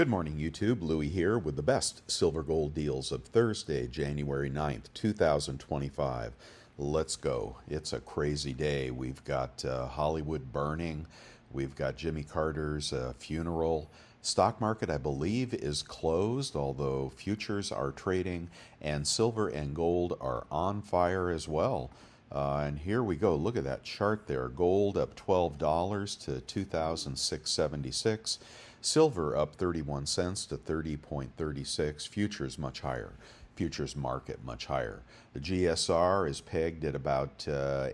Good morning, YouTube. Louie here with the best silver gold deals of Thursday, January 9th, 2025. Let's go. It's a crazy day. We've got Hollywood burning. We've got Jimmy Carter's funeral. Stock market, I believe, is closed, although futures are trading, and silver and gold are on fire as well. And here we go. Look at that chart there. Gold up $12 to 2,676. Silver up 31 cents to 30.36. Futures much higher. Futures market much higher. The GSR is pegged at about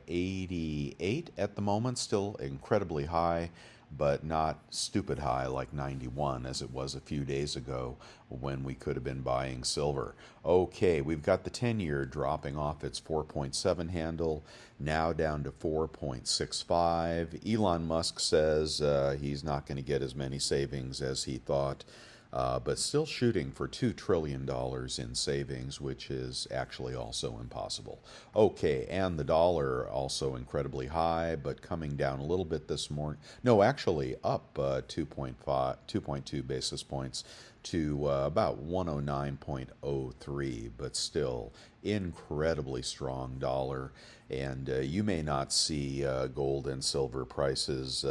88 at the moment. Still incredibly high, but not stupid high like 91 as it was a few days ago when we could have been buying silver. Okay, we've got the 10-year dropping off its 4.7 handle, now down to 4.65. Elon Musk says he's not going to get as many savings as he thought. But still shooting for $2 trillion in savings, which is actually also impossible. Okay, and the dollar also incredibly high, but coming down a little bit this morning. No, actually up 2.2 basis points to about 109.03, but still incredibly strong dollar. And you may not see gold and silver prices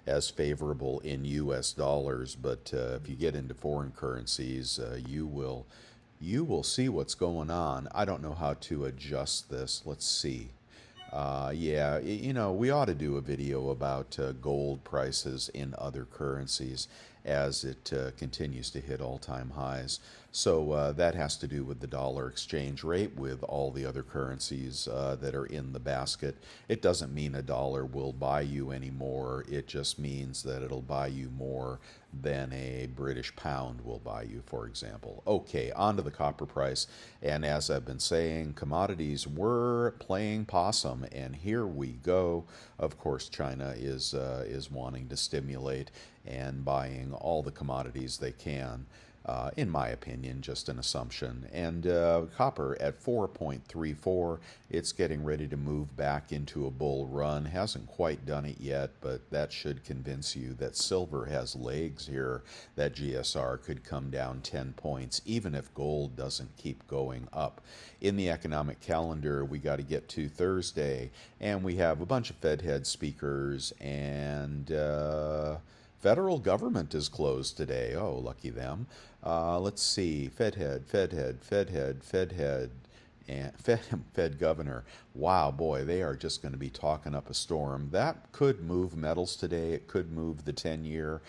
as favorable in U.S. dollars, but if you get into foreign currencies, you will see what's going on. I don't know how to adjust this. Let's see. Yeah, we ought to do a video about gold prices in other currencies as it continues to hit all-time highs. So that has to do with the dollar exchange rate with all the other currencies that are in the basket. It doesn't mean a dollar will buy you any more. It just means that it'll buy you more than a British pound will buy you, for example. Okay, on to the copper price. And as I've been saying, commodities were playing possum, and here we go. Of course, China is wanting to stimulate and buying all the commodities they can. In my opinion, just an assumption. And copper at 4.34, it's getting ready to move back into a bull run. Hasn't quite done it yet, but that should convince you that silver has legs here. That GSR could come down 10 points, even if gold doesn't keep going up. In the economic calendar, we got to get to Thursday, and we have a bunch of Fed head speakers, and federal government is closed today. Oh, lucky them. Let's see. Fed head, and Fed governor. Wow, boy, they are just going to be talking up a storm. That could move metals today. It could move the 10-year.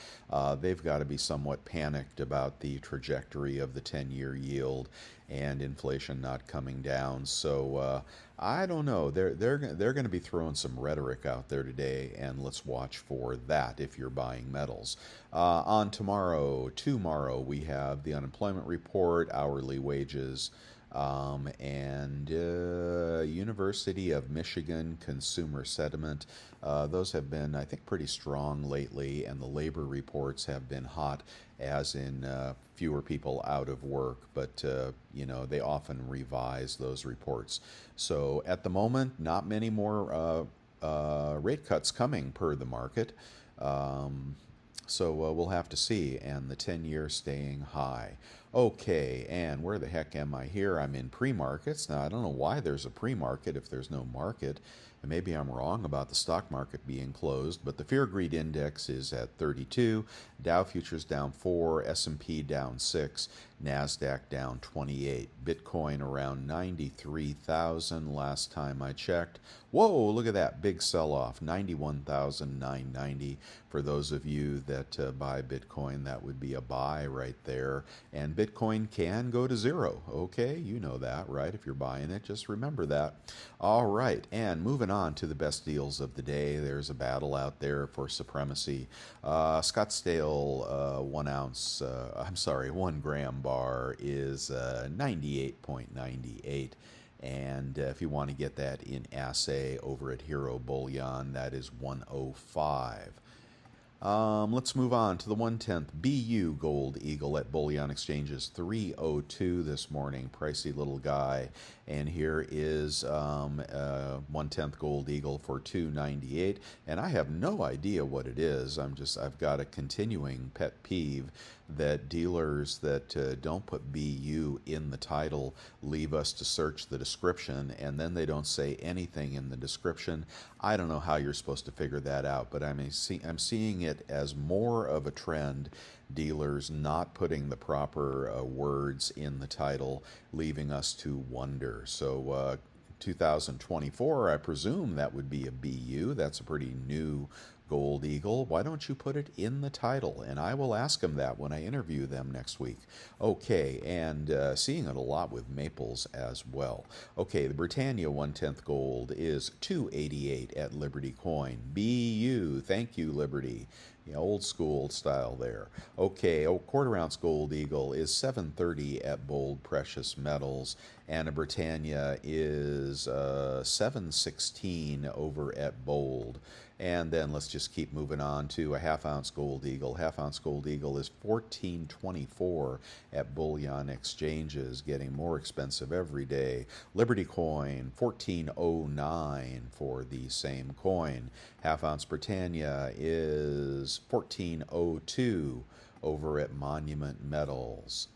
They've got to be somewhat panicked about the trajectory of the 10-year yield and inflation not coming down. So I don't know. They're going to be throwing some rhetoric out there today, and let's watch for that if you're buying metals. On tomorrow, we have the unemployment report, hourly wages, and University of Michigan consumer sentiment. Those have been, I think, pretty strong lately, and the labor reports have been hot, as in fewer people out of work, but they often revise those reports. So at the moment, not many more rate cuts coming per the market. So we'll have to see, and the 10-year staying high. Okay, and where the heck am I here? I'm in pre-markets. Now, I don't know why there's a pre-market if there's no market. And maybe I'm wrong about the stock market being closed, but the Fear Greed Index is at 32, Dow Futures down 4, S&P down 6, NASDAQ down 28, Bitcoin around 93,000 last time I checked. Whoa, look at that big sell-off, 91,990. For those of you that buy Bitcoin, that would be a buy right there. And Bitcoin can go to zero. Okay, you know that, right? If you're buying it, just remember that. All right, and moving on to the best deals of the day. There's a battle out there for supremacy. Scottsdale 1 gram bar is 98.98. And if you want to get that in assay over at Hero Bullion, that is 105. Let's move on to the 1/10 BU Gold Eagle at Bullion Exchanges 302 this morning. Pricey little guy. and here is 1/10 Gold Eagle for $2.98, and I have no idea what it is. I've got a continuing pet peeve that dealers that don't put BU in the title leave us to search the description, and then they don't say anything in the description. I don't know how you're supposed to figure that out, but I'm seeing it as more of a trend, dealers not putting the proper words in the title, leaving us to wonder. So 2024, I presume that would be a BU. That's a pretty new Gold Eagle. Why don't you put it in the title? And I will ask them that when I interview them next week. Okay, and seeing it a lot with maples as well. Okay, the Britannia 1/10 Gold is $2.88 at Liberty Coin. BU, thank you, Liberty. Yeah, old school style there. Okay, quarter ounce Gold Eagle is $7.30 at Bold Precious Metals, and a Britannia is $7.16 over at Bold. And then let's just keep moving on to a half ounce Gold Eagle. Half ounce Gold Eagle is $14.24 at bullion exchanges, getting more expensive every day. Liberty Coin, $14.09 for the same coin. Half ounce Britannia is $14.02 over at Monument Metals.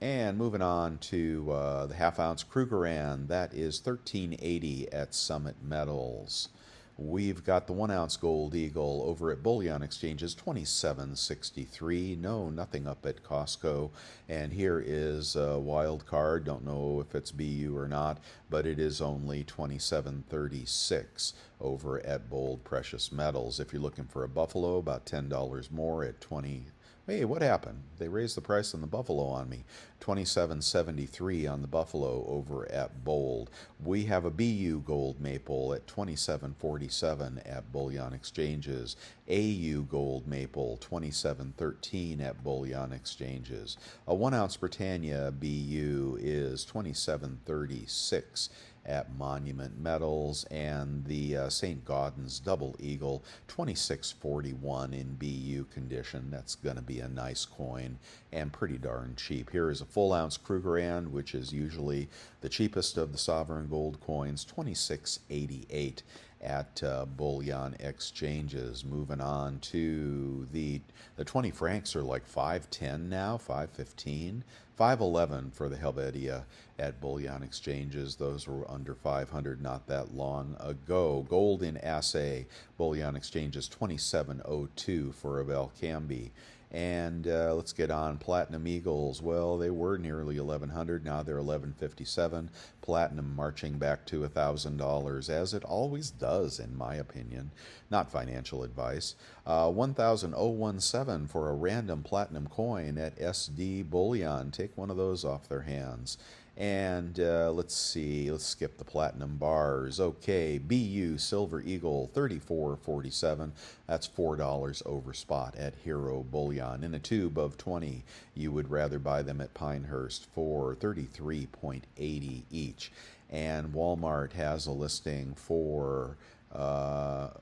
And moving on to the half ounce Krugerrand, that is $13.80 at Summit Metals. We've got the 1 ounce Gold Eagle over at Bullion Exchanges, $27.63. No, nothing up at Costco. And here is a wild card. Don't know if it's BU or not, but it is only $27.36 over at Bold Precious Metals. If you're looking for a Buffalo, about $10 more at 20. Hey, what happened? They raised the price on the Buffalo on me. $27.73 on the Buffalo over at Bold. We have a BU Gold Maple at $27.47 at Bullion Exchanges. AU Gold Maple, $27.13 at Bullion Exchanges. A 1 ounce Britannia BU is $27.36 at Monument Metals, and the St. Gaudens Double Eagle, $26.41 in BU condition. That's going to be a nice coin and pretty darn cheap. Here is a full ounce Krugerrand, which is usually the cheapest of the sovereign gold coins, $26.88 at Bullion Exchanges. Moving on to the 20 francs are like $5.10 now, $5.15. $5.11 for the Helvetia at Bullion Exchanges. Those were under 500 not that long ago. Gold in assay, Bullion Exchanges, $27.02 for a Belcambi. And let's get on Platinum Eagles. Well, they were nearly 1,100. Now they're 1,157. Platinum marching back to $1,000, as it always does, in my opinion. Not financial advice. 1,017 for a random platinum coin at SD Bullion. Take one of those off their hands. And let's see, let's skip the platinum bars. Okay, BU Silver Eagle, $34.47. That's $4 over spot at Hero Bullion. In a tube of 20, you would rather buy them at Pinehurst for $33.80 each. And Walmart has a listing for, hold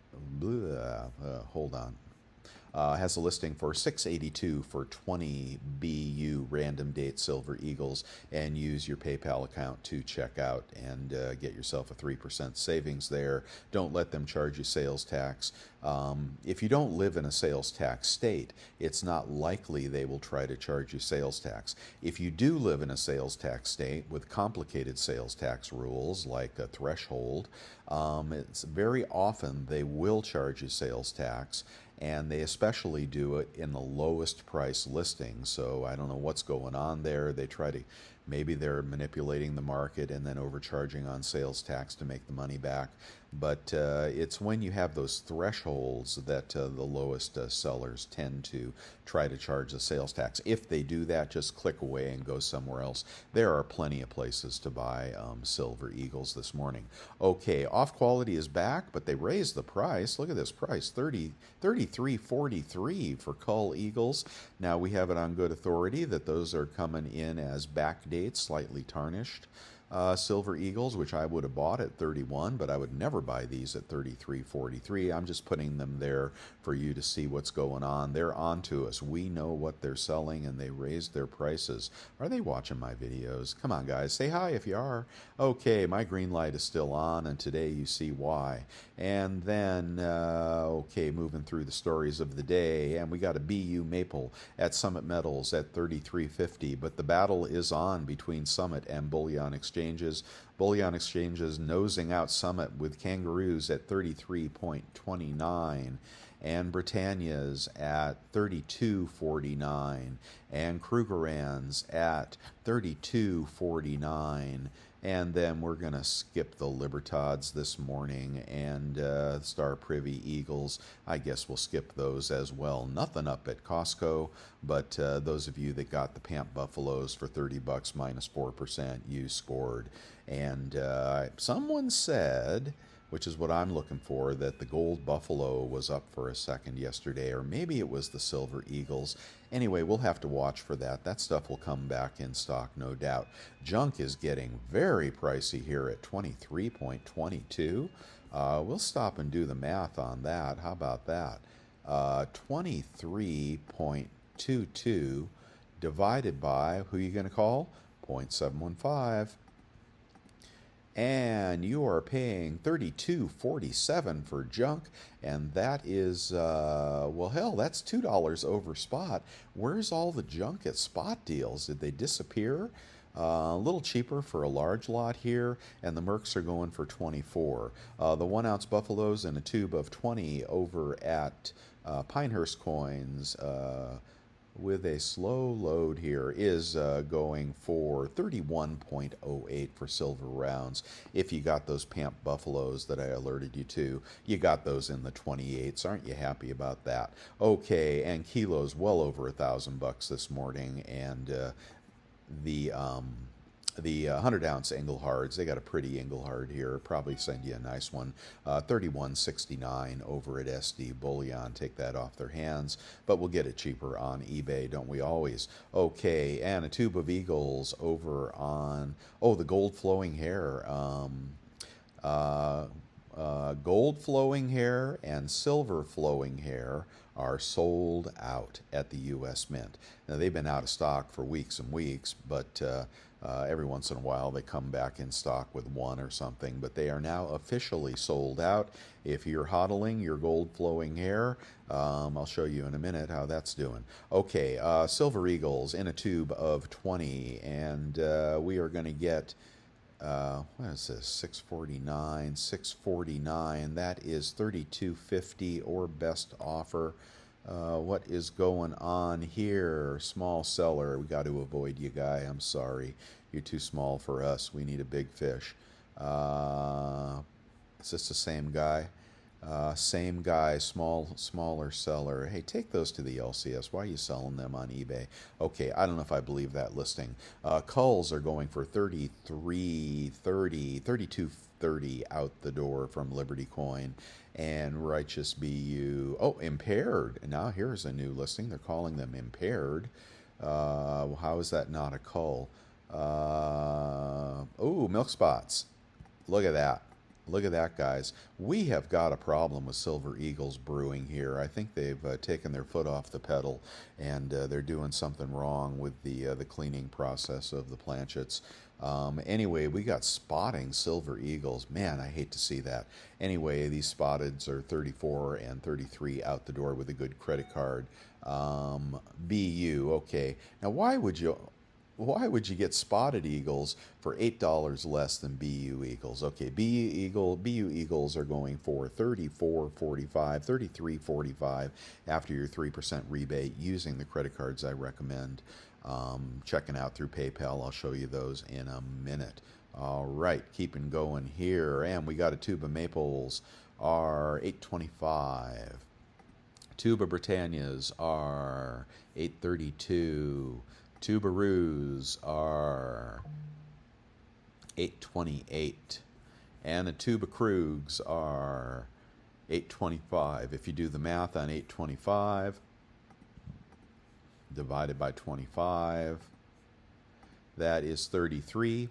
on. Has a listing for $6.82 for 20 BU random date Silver Eagles, and use your PayPal account to check out and get yourself a 3% savings there. Don't let them charge you sales tax. If you don't live in a sales tax state, it's not likely they will try to charge you sales tax. If you do live in a sales tax state with complicated sales tax rules like a threshold, it's very often they will charge you sales tax. And they especially do it in the lowest price listing. So I don't know what's going on there. They try to, maybe they're manipulating the market and then overcharging on sales tax to make the money back. But it's when you have those thresholds that the lowest sellers tend to try to charge the sales tax. If they do that, just click away and go somewhere else. There are plenty of places to buy Silver Eagles this morning. Okay, Off Quality is back, but they raised the price. Look at this price, $33.43 for Cull Eagles. Now we have it on good authority that those are coming in as back dates, slightly tarnished. Silver Eagles, which I would have bought at 31, but I would never buy these at 33.43. I'm just putting them there for you to see what's going on. They're on to us. We know what they're selling, and they raised their prices. Are they watching my videos? Come on, guys. Say hi if you are. Okay, my green light is still on, and today you see why. And then, okay, moving through the stories of the day, and we got a BU Maple at Summit Metals at 33.50, but the battle is on between Summit and Bullion Exchanges. Bullion Exchanges nosing out Summit with Kangaroos at 33.29, and Britannia's at 32.49, and Krugerrands at 32.49. And then we're going to skip the Libertads this morning, and Star Privy Eagles, I guess we'll skip those as well. Nothing up at Costco, but those of you that got the Pamp Buffaloes for 30 bucks minus 4%, you scored. And someone said, which is what I'm looking for, that the Gold Buffalo was up for a second yesterday, or maybe it was the Silver Eagles. Anyway, we'll have to watch for that. That stuff will come back in stock, no doubt. Junk is getting very pricey here at 23.22. We'll stop and do the math on that. How about that? 23.22 divided by, who are you going to call? 0.715. And you are paying $32.47 for junk, and that is, well, hell, that's $2 over spot. Where's all the junk at spot deals? Did they disappear? A little cheaper for a large lot here, and the Mercs are going for 24. The 1 ounce Buffaloes in a tube of 20 over at Pinehurst Coins, with a slow load here, is going for 31.08 for silver rounds. If you got those Pamp Buffaloes that I alerted you to, you got those in the 28s. Aren't you happy about that? Okay, and kilos well over $1,000 this morning, and the 100 ounce Englehards, they got a pretty Engelhard here. Probably send you a nice one. 31.69 over at SD Bullion. Take that off their hands, but we'll get it cheaper on eBay, don't we always? Okay, and a tube of Eagles over on, oh, the gold flowing hair. Gold flowing hair and silver flowing hair are sold out at the U.S. Mint. Now, they've been out of stock for weeks and weeks, but every once in a while they come back in stock with one or something, but they are now officially sold out. If you're hodling your gold flowing hair, I'll show you in a minute how that's doing. Okay, Silver Eagles in a tube of 20, and we are going to get, what is this, 649, 649, that is 32.50 or best offer. What is going on here? Small seller. We got to avoid you, guy. I'm sorry. You're too small for us. We need a big fish. Is this the same guy? Same guy, smaller seller. Hey, take those to the LCS. Why are you selling them on eBay? Okay, I don't know if I believe that listing. Culls are going for 32.30 out the door from Liberty Coin. And Righteous BU, oh, impaired. Now here's a new listing. They're calling them impaired. How is that not a cull? Oh, milk spots. Look at that. Look at that, guys. We have got a problem with Silver Eagles brewing here. I think they've taken their foot off the pedal, and they're doing something wrong with the cleaning process of the planchets. Anyway, we got spotting Silver Eagles. Man, I hate to see that. Anyway, these spotteds are 34 and 33 out the door with a good credit card. BU, okay. Now, why would you get spotted Eagles for $8 less than BU Eagles? Okay, BU Eagles are going for $34.45, $33.45 after your 3% rebate using the credit cards I recommend checking out through PayPal. I'll show you those in a minute. All right, keeping going here, and we got a tube of Maples are $8.25. Tube of Britannias are $8.32. Tubaroos are $8.28, and a tube of Krugs are $8.25. If you do the math on $8.25 divided by 25, that is 33.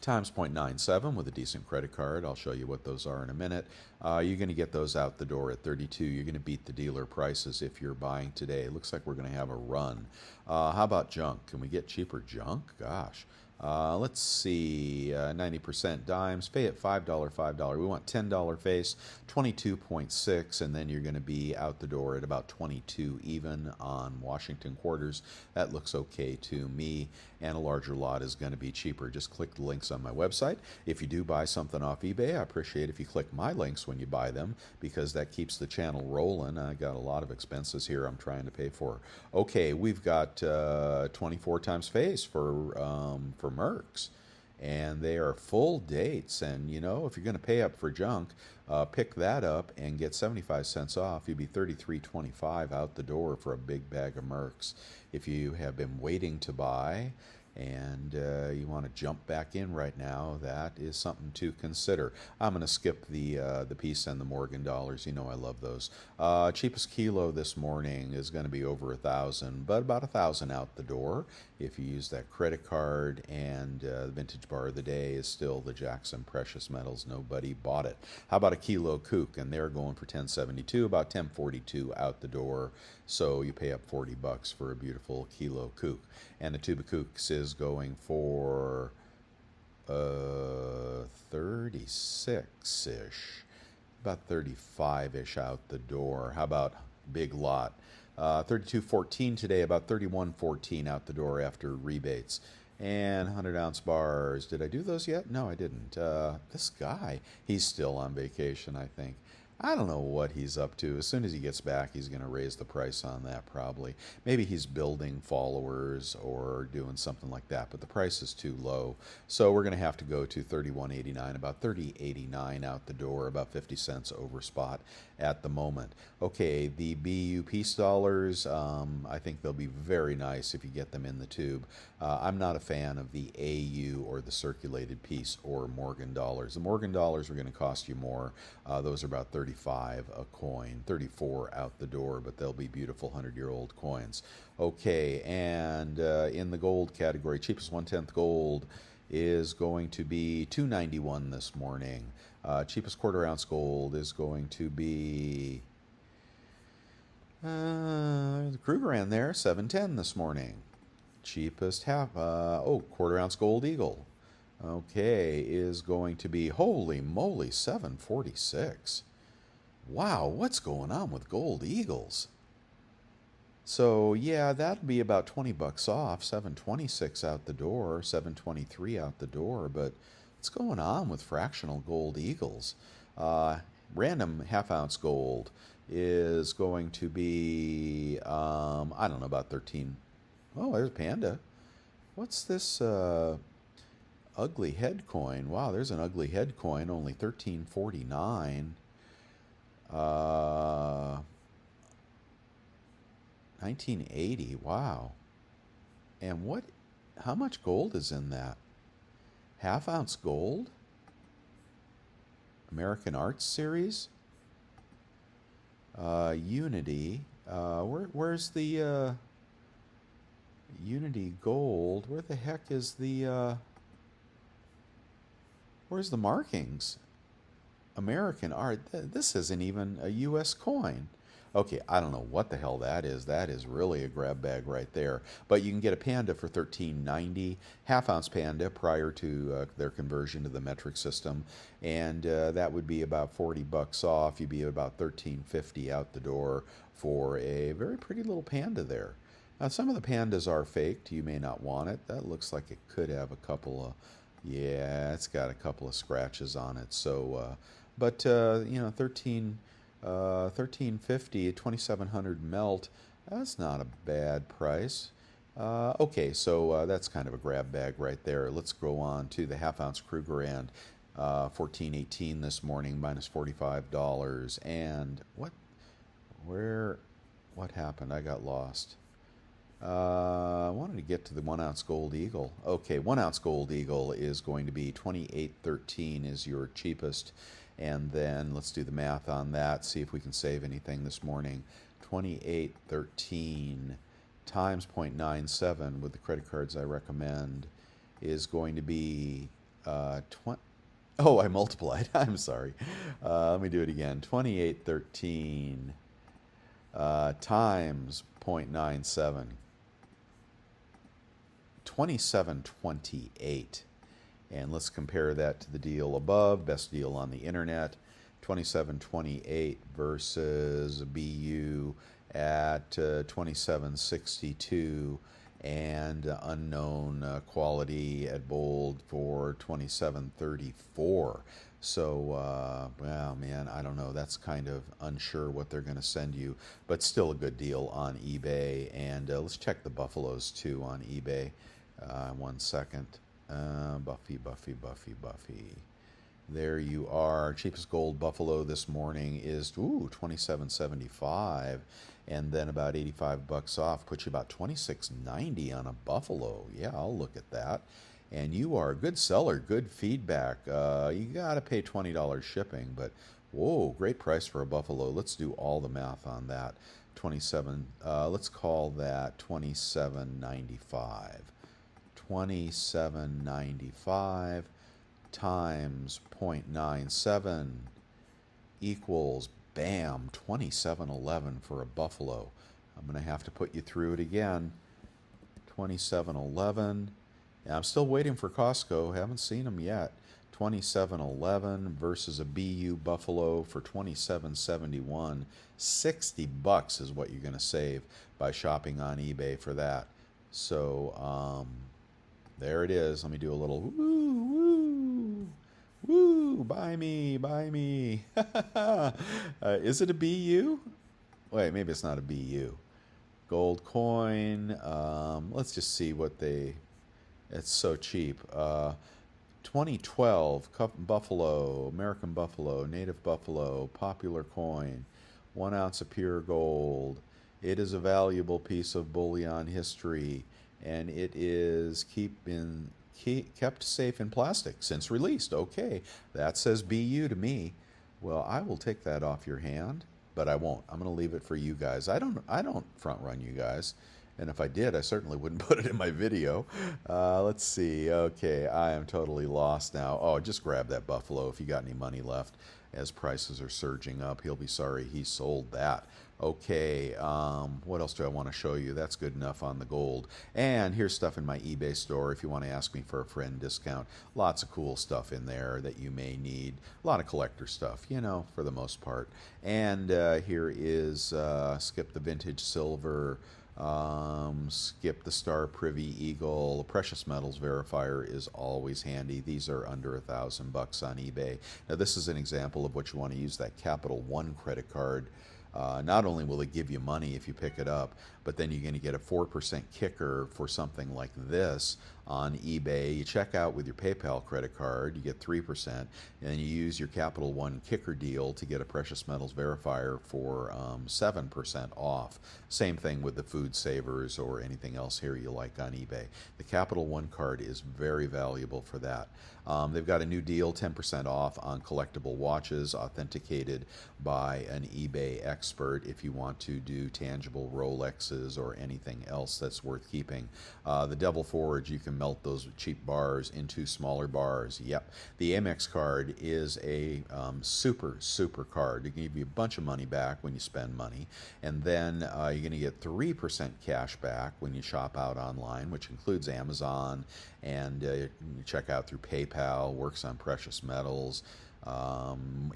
times 0.97 with a decent credit card. I'll show you what those are in a minute. You're going to get those out the door at 32. You're going to beat the dealer prices if you're buying today. It looks like we're going to have a run. How about junk? Can we get cheaper junk? Gosh. Let's see, 90% dimes, pay at $5, $5. We want $10 face, 22.6, and then you're going to be out the door at about 22 even on Washington quarters. That looks okay to me, and a larger lot is going to be cheaper. Just click the links on my website. If you do buy something off eBay, I appreciate if you click my links when you buy them, because that keeps the channel rolling. I got a lot of expenses here I'm trying to pay for. Okay, we've got 24 times face for Mercs, and they are full dates. And you know, if you're going to pay up for junk, pick that up and get 75 cents off. You'd be $33.25 out the door for a big bag of Mercs. If you have been waiting to buy and you want to jump back in right now, that is something to consider. I'm going to skip the piece and the Morgan dollars. You know I love those. Cheapest kilo this morning is going to be over 1,000, but about 1,000 out the door if you use that credit card. And the vintage bar of the day is still the Jackson Precious Metals. Nobody bought it. How about a kilo kook? And they're going for 10.72, about 10.42 out the door. So you pay up $40 for a beautiful kilo kook. And the tube of kooks is going for 36-ish, about 35-ish out the door. How about big lot? 32.14 today, about 31.14 out the door after rebates. And 100-ounce bars. Did I do those yet? No, I didn't. This guy, he's still on vacation, I think. I don't know what he's up to. As soon as he gets back, he's going to raise the price on that probably. Maybe he's building followers or doing something like that, but the price is too low. So we're going to have to go to 31.89, about 30.89 out the door, about 50 cents over spot at the moment. Okay, the BU peace dollars, I think they'll be very nice if you get them in the tube. I'm not a fan of the AU or the circulated piece or Morgan dollars. The Morgan dollars are going to cost you more. Those are about 35 a coin, 34 out the door, but they'll be beautiful 100-year-old coins. Okay, and in the gold category, cheapest 1/10 gold is going to be $2.91 this morning. Cheapest quarter-ounce gold is going to be the Krugerrand there, $7.10 this morning. Cheapest quarter-ounce gold eagle, okay, is going to be, holy moly, $7.46. Wow, what's going on with gold eagles? So yeah, that'd be about $20 off, $7.26 out the door, $7.23 out the door. But what's going on with fractional gold eagles? Random half-ounce gold is going to be, I don't know, about 13. Oh, there's Panda. What's this ugly head coin? Wow, there's an ugly head coin, only $13.49. 1980. Wow. And what? How much gold is in that? Half-ounce gold? American Arts Series? Unity. Where's the Unity Gold? Where the heck is the where's the markings? American Art. This isn't even a US coin. Okay, I don't know what the hell that is. That is really a grab bag right there. But you can get a Panda for $13.90, half-ounce Panda prior to their conversion to the metric system, and that would be about $40 off. You'd be about $13.50 out the door for a very pretty little Panda there. Now, some of the Pandas are faked. You may not want it. That looks like it could have a couple of, yeah, it's got a couple of scratches on it. So, but you know, $13.50, 2,700 melt. That's not a bad price. Okay, so that's kind of a grab bag right there. Let's go on to the half-ounce Krugerrand, $14.18 this morning, minus $45. And what happened? I got lost. I wanted to get to the 1-ounce gold eagle. Okay, 1-ounce gold eagle is going to be $28.13 is your cheapest. And then let's do the math on that, see if we can save anything this morning. $28.13 times 0.97 with the credit cards I recommend is going to be 20. Oh, I multiplied. I'm sorry. Let me do it again. 2813 times 0.97. 2728. And let's compare that to the deal above, best deal on the internet. 2728 versus BU at 2762, and unknown quality at Bold for 2734. So, well, man, I don't know. That's kind of unsure what they're going to send you, but still a good deal on eBay. And let's check the Buffaloes too on eBay. 1 second. Buffy, Buffy, Buffy, Buffy. There you are. Cheapest gold buffalo this morning is 27.75, and then about 85 bucks off puts you about 26.90 on a buffalo. Yeah, I'll look at that. And you are a good seller, good feedback. You gotta pay $20 shipping, but whoa, great price for a buffalo. Let's do all the math on that. 27. Let's call that 27.95. 27.95 times 0.97 equals, bam, 27.11 for a buffalo. I'm going to have to put you through it again. 27.11. And I'm still waiting for Costco. Haven't seen them yet. 27.11 versus a BU buffalo for 27.71. 60 bucks is what you're going to save by shopping on eBay for that. So, there it is. Let me do a little woo, woo, woo, buy me, buy me. Is it a BU? Wait, maybe it's not a BU. Gold coin. Let's just see what they, it's so cheap. 2012, buffalo, American buffalo, native buffalo, popular coin, 1 ounce of pure gold. It is a valuable piece of bullion history, and it is kept safe in plastic since released. Okay, that says BU to me. Well, I will take that off your hand, but I won't. I'm going to leave it for you guys. I don't front run you guys, and if I did, I certainly wouldn't put it in my video. Let's see. Okay, I am totally lost now. Oh, just grab that buffalo if you got any money left. As prices are surging up, he'll be sorry he sold that. Okay, what else do I want to show you? That's good enough on the gold. And here's stuff in my eBay store if you want to ask me for a friend discount. Lots of cool stuff in there that you may need. A lot of collector stuff, you know, for the most part. And here is skip the vintage silver, skip the Star Privy Eagle. Precious metals verifier is always handy. These are under $1,000 on eBay. Now this is an example of what you want to use, that Capital One credit card. Not only will it give you money if you pick it up, but then you're going to get a 4% kicker for something like this on eBay. You check out with your PayPal credit card, you get 3%, and then you use your Capital One kicker deal to get a precious metals verifier for 7% off. Same thing with the Food Savers or anything else here you like on eBay. The Capital One card is very valuable for that. They've got a new deal, 10% off on collectible watches authenticated by an eBay expert if you want to do tangible Rolexes or anything else that's worth keeping. The Devil Forge, you can melt those cheap bars into smaller bars. Yep. The Amex card is a super card. It can give you a bunch of money back when you spend money. And then you're going to get 3% cash back when you shop out online, which includes Amazon, and you check out through PayPal, works on precious metals,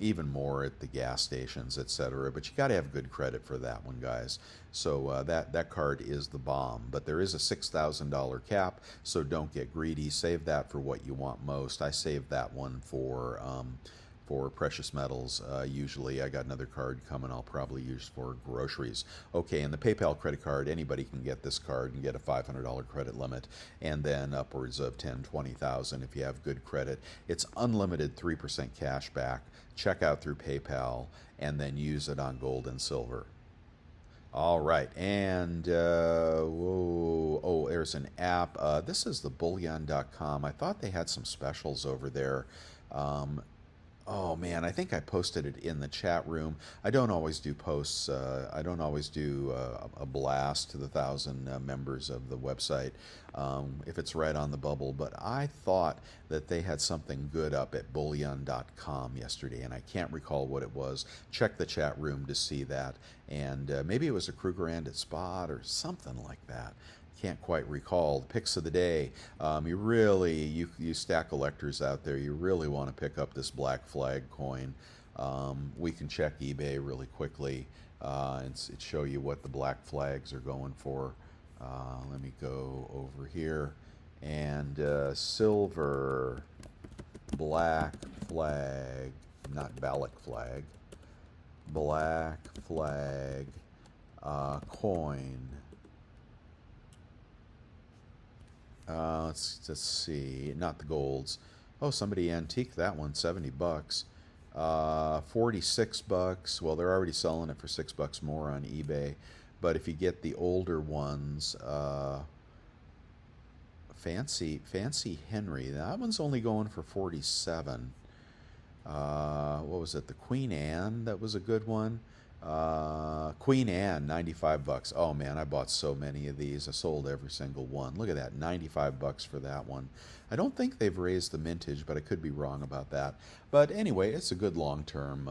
even more at the gas stations, etc. But you got to have good credit for that one, guys. So that card is the bomb. But there is a $6,000 cap, so don't get greedy. Save that for what you want most. I saved that one for precious metals. Usually I got another card coming I'll probably use for groceries. Okay, and the PayPal credit card, anybody can get this card and get a $500 credit limit, and then upwards of 10, 20,000 if you have good credit. It's unlimited 3% cash back. Check out through PayPal and then use it on gold and silver. All right, and there's an app. This is the bullion.com. I thought they had some specials over there. Oh man, I think I posted it in the chat room. I don't always do posts. I don't always do a blast to the 1,000 members of the website if it's right on the bubble. But I thought that they had something good up at bullion.com yesterday, and I can't recall what it was. Check the chat room to see that. And maybe it was a Krugerrand spot or something like that. Can't quite recall. The picks of the day. You stack collectors out there. You really want to pick up this Black Flag coin. We can check eBay really quickly and show you what the Black Flags are going for. Let me go over here and silver Black Flag, not Balak Flag, Black Flag coin. Let's see. Not the golds. Oh, somebody antiqued that one. $70. $46. Well, they're already selling it for $6 more on eBay. But if you get the older ones, Fancy Henry. That one's only going for 47. What was it? The Queen Anne. That was a good one. Queen Anne, $95. Oh man, I bought so many of these. I sold every single one. Look at that, $95 for that one. I don't think they've raised the mintage, but I could be wrong about that. But anyway, it's a good long-term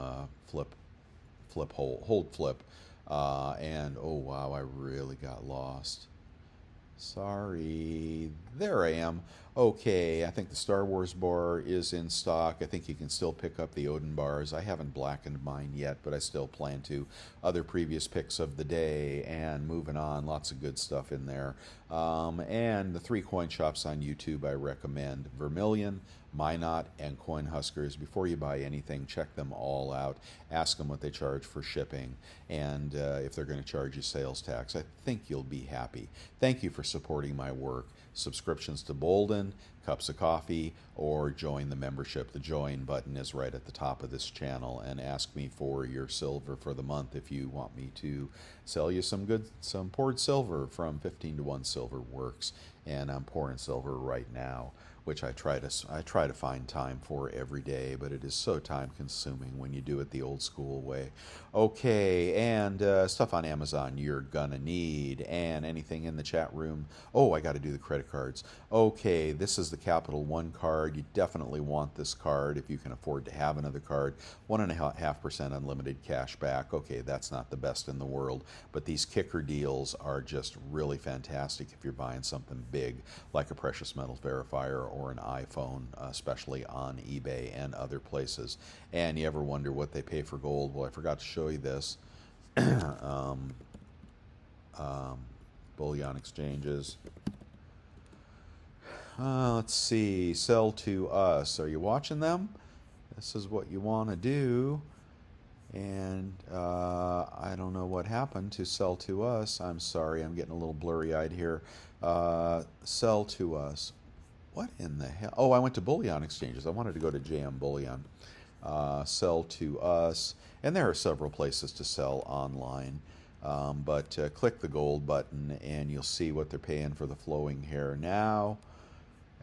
hold flip. And oh wow, I really got lost. Sorry. There I am. Okay, I think the Star Wars bar is in stock. I think you can still pick up the Odin bars. I haven't blackened mine yet, but I still plan to. Other previous picks of the day, and moving on. Lots of good stuff in there. And the 3 coin shops on YouTube I recommend. Vermilion, Minot, and Coin Huskers. Before you buy anything, check them all out. Ask them what they charge for shipping, and if they're going to charge you sales tax. I think you'll be happy. Thank you for supporting my work. Subscriptions to Bolden, cups of coffee, or join the membership. The join button is right at the top of this channel, and ask me for your silver for the month if you want me to sell you some poured silver from 15 to 1 Silver Works. And I'm pouring silver right now, which I try to find time for every day, but it is so time consuming when you do it the old school way. Okay, and stuff on Amazon you're gonna need, and anything in the chat room. Oh, I got to do the credit cards. Okay, this is the Capital One card. You definitely want this card if you can afford to have another card. 1.5% unlimited cash back. Okay, that's not the best in the world, but these kicker deals are just really fantastic if you're buying something big like a precious metals verifier or an iPhone, especially on eBay and other places. And you ever wonder what they pay for gold? Well, I forgot to show you this. Bullion exchanges. Let's see. Sell to us. Are you watching them? This is what you want to do. And I don't know what happened to sell to us. I'm sorry, I'm getting a little blurry-eyed here. Sell to us. What in the hell? Oh, I went to Bullion Exchanges. I wanted to go to JM Bullion. Sell to us. And there are several places to sell online. But click the gold button and you'll see what they're paying for the flowing hair now.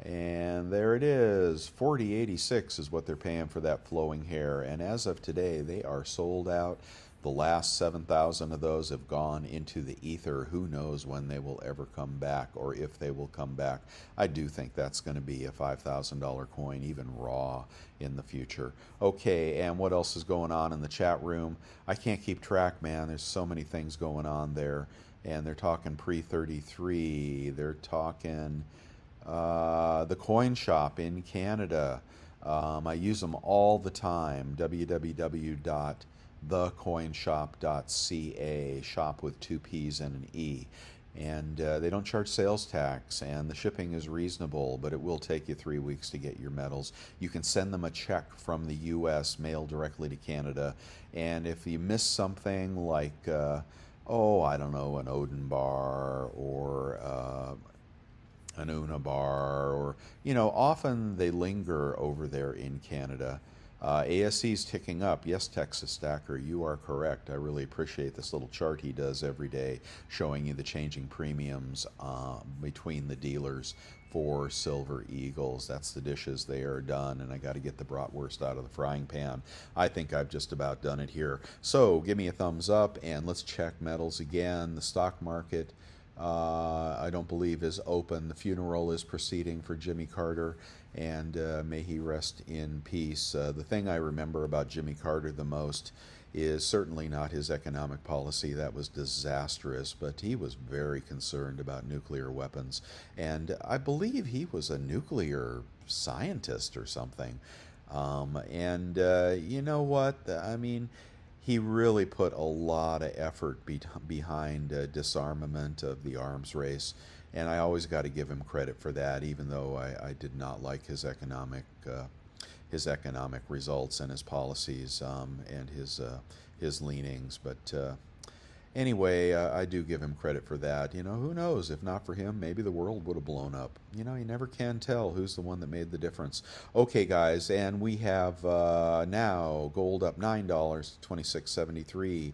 And there it is. $40.86 is what they're paying for that flowing hair. And as of today, they are sold out. The last 7,000 of those have gone into the ether. Who knows when they will ever come back, or if they will come back. I do think that's going to be a $5,000 coin, even raw, in the future. Okay, and what else is going on in the chat room? I can't keep track, man. There's so many things going on there. And they're talking pre-33. They're talking the coin shop in Canada. I use them all the time. www.thecoinshop.ca, shop with 2 P's and an E. And they don't charge sales tax, and the shipping is reasonable, but it will take you 3 weeks to get your metals. You can send them a check from the U.S., mailed directly to Canada, and if you miss something like, oh, I don't know, an Odin bar or an Una bar, or, you know, often they linger over there in Canada. ASC's ticking up. Yes, Texas Stacker, you are correct. I really appreciate this little chart he does every day showing you the changing premiums between the dealers for Silver Eagles. That's the dishes. They are done, and I got to get the bratwurst out of the frying pan. I think I've just about done it here. So give me a thumbs up, and let's check metals again. The stock market, I don't believe is open. The funeral is proceeding for Jimmy Carter, and may he rest in peace. The thing I remember about Jimmy Carter the most is certainly not his economic policy. That was disastrous, but he was very concerned about nuclear weapons, and I believe he was a nuclear scientist or something. You know what? I mean, he really put a lot of effort behind disarmament of the arms race, and I always got to give him credit for that, even though I did not like his economic results and his policies and his leanings. But anyway, I do give him credit for that. You know, who knows? If not for him, maybe the world would have blown up. You know, you never can tell who's the one that made the difference. Okay, guys, and we have now gold up $9 to 26.73,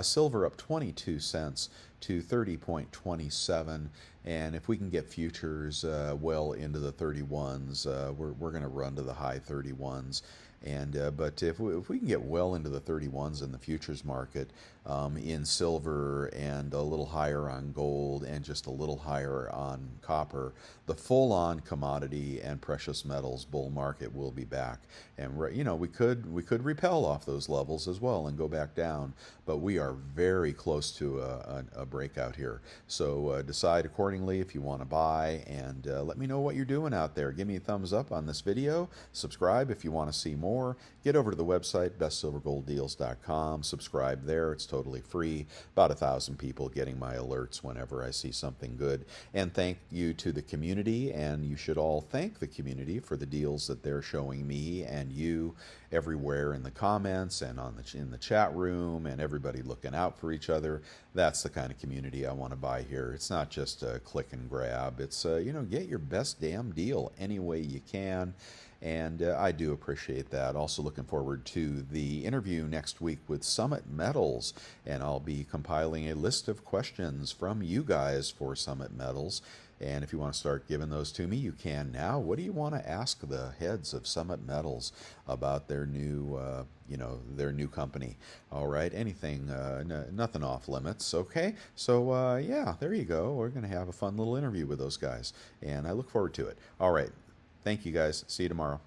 silver up 22 cents to 30.27, and if we can get futures well into the 31s, we're going to run to the high 31s. And but if we can get well into the 31s in the futures market in silver and a little higher on gold and just a little higher on copper, the full-on commodity and precious metals bull market will be back. And you know, we could repel off those levels as well and go back down, but we are very close to a breakout here. So decide accordingly if you want to buy, and let me know what you're doing out there. Give me a thumbs up on this video. Subscribe if you want to see more. Get over to the website, bestsilvergolddeals.com. Subscribe there. It's totally free. About 1,000 people getting my alerts whenever I see something good. And thank you to the community, and you should all thank the community for the deals that they're showing me and you everywhere in the comments and in the chat room, and everybody looking out for each other. That's the kind of community I want to buy here. It's not just a click and grab. It's you know, get your best damn deal any way you can. And I do appreciate that. Also looking forward to the interview next week with Summit Metals, and I'll be compiling a list of questions from you guys for Summit Metals. And if you want to start giving those to me, you can now. What do you want to ask the heads of Summit Metals about their new, you know, their new company? All right, anything, nothing off limits. Okay, so yeah, there you go. We're going to have a fun little interview with those guys, and I look forward to it. All right. Thank you, guys. See you tomorrow.